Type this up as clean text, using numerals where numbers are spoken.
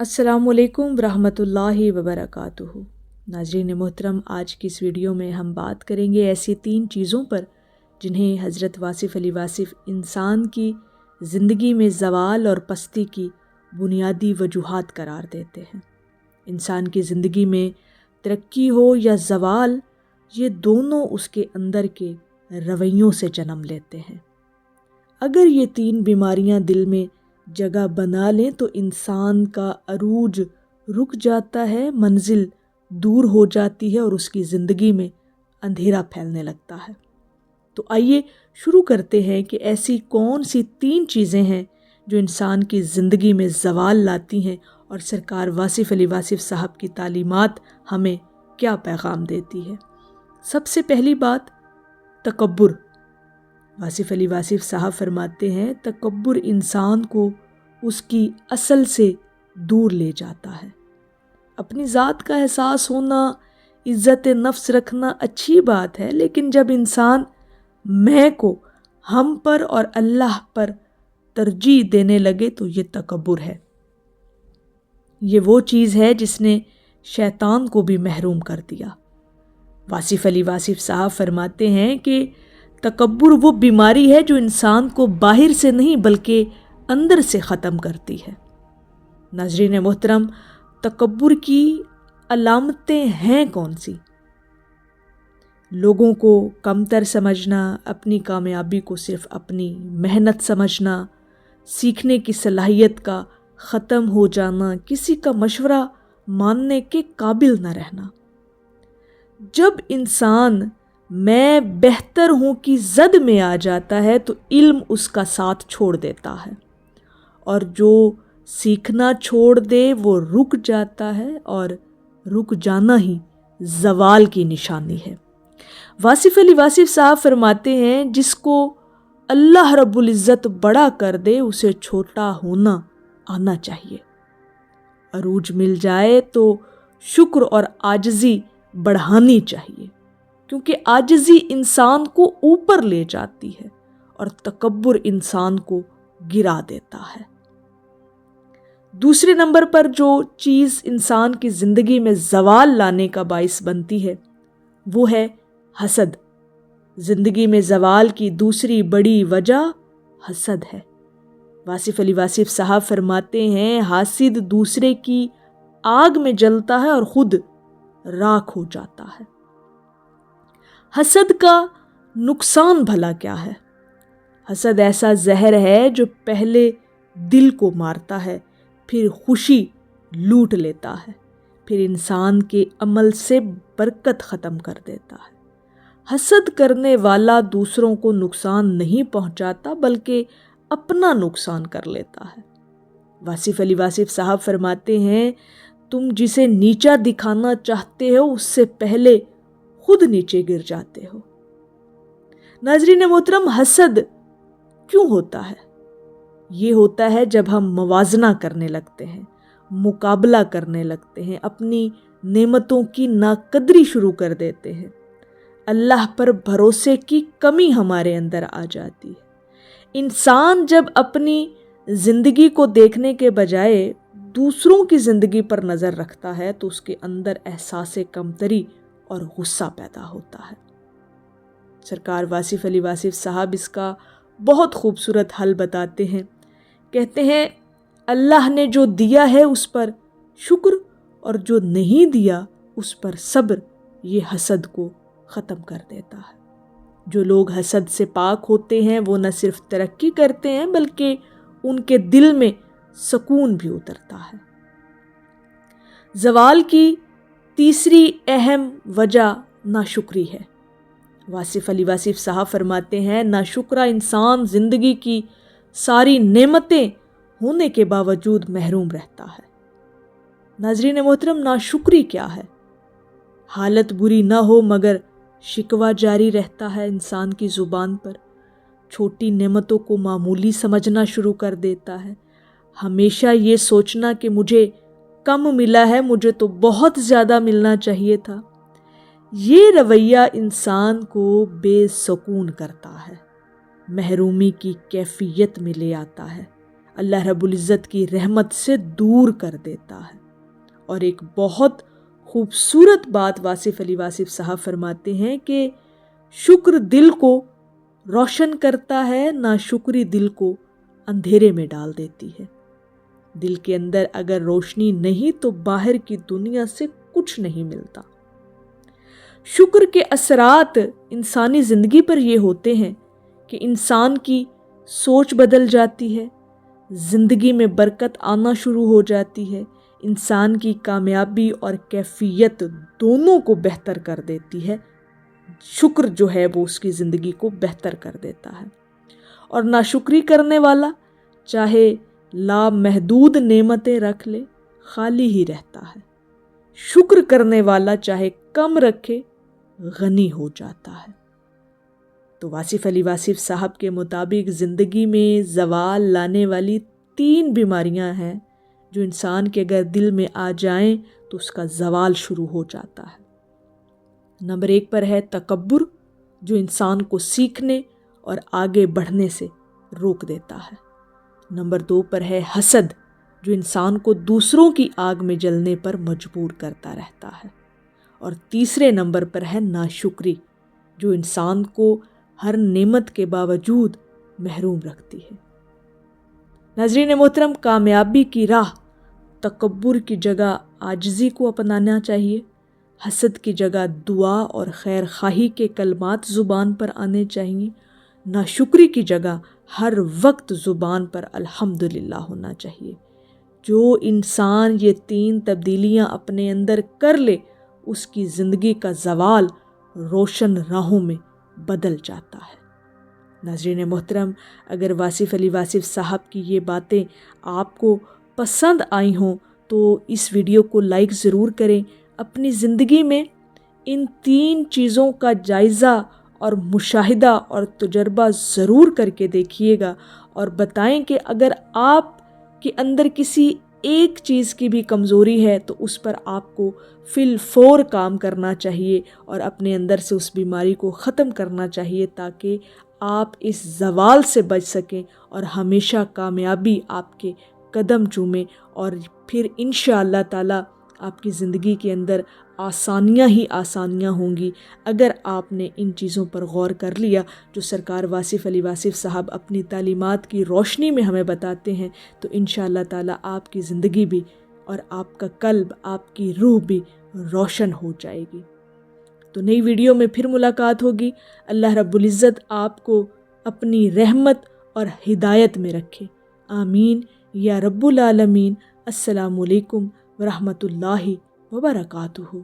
السلام علیکم ورحمۃ وبرکاتہ۔ ناظرین محترم، آج کی اس ویڈیو میں ہم بات کریں گے ایسی 3 چیزوں پر جنہیں حضرت واصف علی واصف انسان کی زندگی میں زوال اور پستی کی بنیادی وجوہات قرار دیتے ہیں۔ انسان کی زندگی میں ترقی ہو یا زوال، یہ دونوں اس کے اندر کے رویوں سے جنم لیتے ہیں۔ اگر یہ 3 بیماریاں دل میں جگہ بنا لیں تو انسان کا عروج رک جاتا ہے، منزل دور ہو جاتی ہے اور اس کی زندگی میں اندھیرا پھیلنے لگتا ہے۔ تو آئیے شروع کرتے ہیں کہ ایسی کون سی 3 چیزیں ہیں جو انسان کی زندگی میں زوال لاتی ہیں اور سرکار واصف علی واصف صاحب کی تعلیمات ہمیں کیا پیغام دیتی ہے۔ سب سے پہلی بات، تکبر۔ واصف علی واصف صاحب فرماتے ہیں تکبر انسان کو اس کی اصل سے دور لے جاتا ہے۔ اپنی ذات کا احساس ہونا، عزت نفس رکھنا اچھی بات ہے، لیکن جب انسان میں کو ہم پر اور اللہ پر ترجیح دینے لگے تو یہ تکبر ہے۔ یہ وہ چیز ہے جس نے شیطان کو بھی محروم کر دیا۔ واصف علی واصف صاحب فرماتے ہیں کہ تکبر وہ بیماری ہے جو انسان کو باہر سے نہیں بلکہ اندر سے ختم کرتی ہے۔ ناظرین محترم، تکبر کی علامتیں ہیں کون سی؟ لوگوں کو کمتر سمجھنا، اپنی کامیابی کو صرف اپنی محنت سمجھنا، سیکھنے کی صلاحیت کا ختم ہو جانا، کسی کا مشورہ ماننے کے قابل نہ رہنا۔ جب انسان میں بہتر ہوں کی زد میں آ جاتا ہے تو علم اس کا ساتھ چھوڑ دیتا ہے، اور جو سیکھنا چھوڑ دے وہ رک جاتا ہے، اور رک جانا ہی زوال کی نشانی ہے۔ واصف علی واصف صاحب فرماتے ہیں جس کو اللہ رب العزت بڑا کر دے اسے چھوٹا ہونا آنا چاہیے۔ عروج مل جائے تو شکر اور عاجزی بڑھانی چاہیے، کیونکہ عاجزی انسان کو اوپر لے جاتی ہے اور تکبر انسان کو گرا دیتا ہے۔ دوسرے نمبر پر جو چیز انسان کی زندگی میں زوال لانے کا باعث بنتی ہے وہ ہے حسد۔ زندگی میں زوال کی دوسری بڑی وجہ حسد ہے۔ واصف علی واصف صاحب فرماتے ہیں حاسد دوسرے کی آگ میں جلتا ہے اور خود راکھ ہو جاتا ہے۔ حسد کا نقصان بھلا کیا ہے؟ حسد ایسا زہر ہے جو پہلے دل کو مارتا ہے، پھر خوشی لوٹ لیتا ہے، پھر انسان کے عمل سے برکت ختم کر دیتا ہے۔ حسد کرنے والا دوسروں کو نقصان نہیں پہنچاتا بلکہ اپنا نقصان کر لیتا ہے۔ واصف علی واصف صاحب فرماتے ہیں تم جسے نیچا دکھانا چاہتے ہو اس سے پہلے خود نیچے گر جاتے ہو۔ ناظرین محترم، حسد کیوں ہوتا ہے؟ یہ ہوتا ہے جب ہم موازنہ کرنے لگتے ہیں، مقابلہ کرنے لگتے ہیں، اپنی نعمتوں کی ناقدری شروع کر دیتے ہیں، اللہ پر بھروسے کی کمی ہمارے اندر آ جاتی ہے۔ انسان جب اپنی زندگی کو دیکھنے کے بجائے دوسروں کی زندگی پر نظر رکھتا ہے تو اس کے اندر احساس کمتری اور غصہ پیدا ہوتا ہے۔ سرکار واصف علی واصف صاحب اس کا بہت خوبصورت حل بتاتے ہیں۔ کہتے ہیں اللہ نے جو دیا ہے اس پر شکر اور جو نہیں دیا اس پر صبر، یہ حسد کو ختم کر دیتا ہے۔ جو لوگ حسد سے پاک ہوتے ہیں وہ نہ صرف ترقی کرتے ہیں بلکہ ان کے دل میں سکون بھی اترتا ہے۔ زوال کی تیسری اہم وجہ ناشکری ہے۔ واصف علی واصف صاحب فرماتے ہیں ناشکرا انسان زندگی کی ساری نعمتیں ہونے کے باوجود محروم رہتا ہے۔ ناظرین محترم، ناشکری کیا ہے؟ حالت بری نہ ہو مگر شکوہ جاری رہتا ہے انسان کی زبان پر، چھوٹی نعمتوں کو معمولی سمجھنا شروع کر دیتا ہے، ہمیشہ یہ سوچنا کہ مجھے کم ملا ہے، مجھے تو بہت زیادہ ملنا چاہیے تھا۔ یہ رویہ انسان کو بے سکون کرتا ہے، محرومی کی کیفیت میں لے آتا ہے۔ اللہ رب العزت کی رحمت سے دور کر دیتا ہے۔ اور ایک بہت خوبصورت بات واصف علی واصف صاحب فرماتے ہیں کہ شکر دل کو روشن کرتا ہے، ناشکری دل کو اندھیرے میں ڈال دیتی ہے۔ دل کے اندر اگر روشنی نہیں تو باہر کی دنیا سے کچھ نہیں ملتا۔ شکر کے اثرات انسانی زندگی پر یہ ہوتے ہیں کہ انسان کی سوچ بدل جاتی ہے، زندگی میں برکت آنا شروع ہو جاتی ہے، انسان کی کامیابی اور کیفیت دونوں کو بہتر کر دیتی ہے۔ شکر جو ہے وہ اس کی زندگی کو بہتر کر دیتا ہے۔ اور ناشکری کرنے والا چاہے لامحدود نعمتیں رکھ لے، خالی ہی رہتا ہے۔ شکر کرنے والا چاہے کم رکھے، غنی ہو جاتا ہے۔ تو واصف علی واصف صاحب کے مطابق زندگی میں زوال لانے والی 3 بیماریاں ہیں جو انسان کے اگر دل میں آ جائیں تو اس کا زوال شروع ہو جاتا ہے۔ نمبر 1 پر ہے تکبر، جو انسان کو سیکھنے اور آگے بڑھنے سے روک دیتا ہے۔ نمبر 2 پر ہے حسد، جو انسان کو دوسروں کی آگ میں جلنے پر مجبور کرتا رہتا ہے۔ اور تیسرے نمبر پر ہے ناشکری، جو انسان کو ہر نعمت کے باوجود محروم رکھتی ہے۔ ناظرین محترم، کامیابی کی راہ تکبر کی جگہ عاجزی کو اپنانا چاہیے، حسد کی جگہ دعا اور خیر خواہی کے کلمات زبان پر آنے چاہیے، ناشکری کی جگہ ہر وقت زبان پر الحمدللہ ہونا چاہیے۔ جو انسان یہ 3 تبدیلیاں اپنے اندر کر لے، اس کی زندگی کا زوال روشن راہوں میں بدل جاتا ہے۔ ناظرین محترم، اگر واصف علی واصف صاحب کی یہ باتیں آپ کو پسند آئی ہوں تو اس ویڈیو کو لائک ضرور کریں۔ اپنی زندگی میں ان 3 چیزوں کا جائزہ اور مشاہدہ اور تجربہ ضرور کر کے دیکھیے گا، اور بتائیں کہ اگر آپ کے اندر کسی ایک چیز کی بھی کمزوری ہے تو اس پر آپ کو فی الفور کام کرنا چاہیے اور اپنے اندر سے اس بیماری کو ختم کرنا چاہیے، تاکہ آپ اس زوال سے بچ سکیں اور ہمیشہ کامیابی آپ کے قدم چومیں، اور پھر انشاءاللہ تعالی آپ کی زندگی کے اندر آسانیاں ہی آسانیاں ہوں گی اگر آپ نے ان چیزوں پر غور کر لیا جو سرکار واصف علی واصف صاحب اپنی تعلیمات کی روشنی میں ہمیں بتاتے ہیں۔ تو انشاءاللہ تعالی آپ کی زندگی بھی اور آپ کا قلب، آپ کی روح بھی روشن ہو جائے گی۔ تو نئی ویڈیو میں پھر ملاقات ہوگی۔ اللہ رب العزت آپ کو اپنی رحمت اور ہدایت میں رکھے، آمین یا رب العالمین۔ السلام علیکم ورحمۃ اللہ وبرکاتہ۔